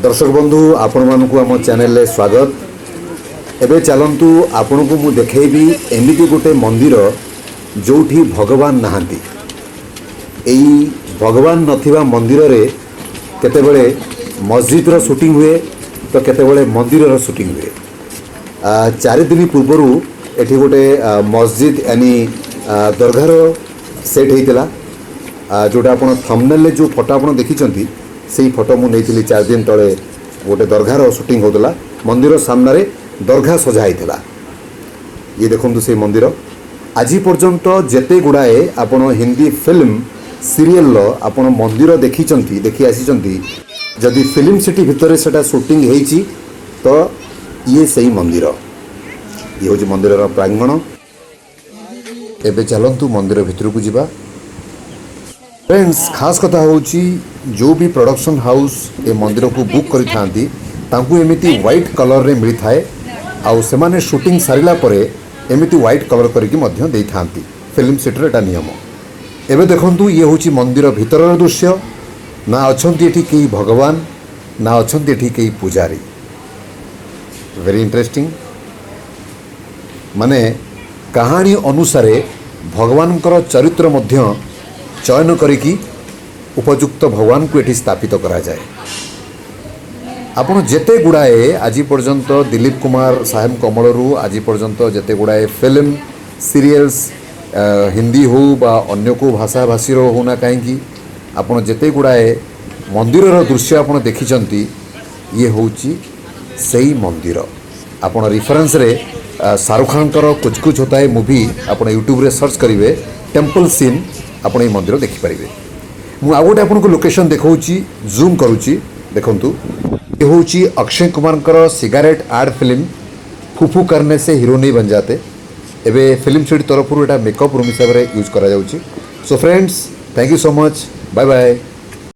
दर्शक बंधु आपण मानकु आम चैनल रे स्वागत। एबे चलंतु आपण को मु देखेबी एमिति गोटे मंदिर जोठी भगवान नहांती। एई भगवान नथिबा मंदिर रे केतेबेले मस्जिद रो शूटिंग हुए तो केतेबेले मंदिर रो शूटिंग हुए। 4 दिन पूर्वरु एठी गोटे मस्जिद यानी दरगाह रो सेट हेतिला। जोटा आपण थंबनेल जो फोटो आपण देखिचंती से फोटो मु नहीं 4 दिन तले गोटे दरगाह शूटिंग होता मंदिर सामने दरगाह सजाईला। ये देखो से मंदिर आज पर्यंत जेते गुड़ाए आपण हिंदी फिल्म सीरियल आपण मंदिर देखी आसी जदि फिल्म सिटी भितर से शूटिंग होती तो ये सही मंदिर ये हूँ मंदिर प्रांगण। एबे चलतु मंदिर भितर को जीवा। फ्रेंड्स खास कथा होची जो भी प्रोडक्शन हाउस ए मंदिर को बुक करि थांती तांकु एमिति व्हाइट कलर रे मिली थाए आउ से माने शूटिंग सारिला परे एमिति व्हाइट कलर करिकि मध्य देई थांती फिल्म सिटर एटा नियम। एबे देखंतु ये होची मंदिर भितरर दृश्य। ना अछंती एठी केही भगवान ना अछंती एठी केही पुजारी। वेरी इंटरेस्टिंग माने कहानी अनुसार भगवानकर चरित्र मध्य चयन करिकी उपयुक्त भगवान को एठी स्थापित करा जाए। आपण जेते गुड़ाए आज पर्यंत दिलीप कुमार साहेब कमलरू आज पर्यंत जेते गुड़ाए फिल्म सीरियल्स हिंदी हो बा अन्य को भाषा भाषी होना कहीं आपण जेते गुड़ाए मंदिर दृश्य आपण देखिचंती ये होची सही मंदिर। आपण रेफरेंस रे शाहरुख खान कुछ कुछ होता है मूवी आपण यूट्यूब रे सर्च करेंगे टेम्पल सीन आपण ये मंदिर देखिपारे। मुझे आउ गोटे आपको लोकेशन देखी जूम करुच्ची देखु ये हूँ अक्षय कुमार सिगारेट आड फिल्म फुफू करने से हीरो नहीं बन जाते। एबे फिल्म सिटी तरफ एटा मेकअप रूम हिसाब से यूज करा जाउची। So friends thank you so much bye bye.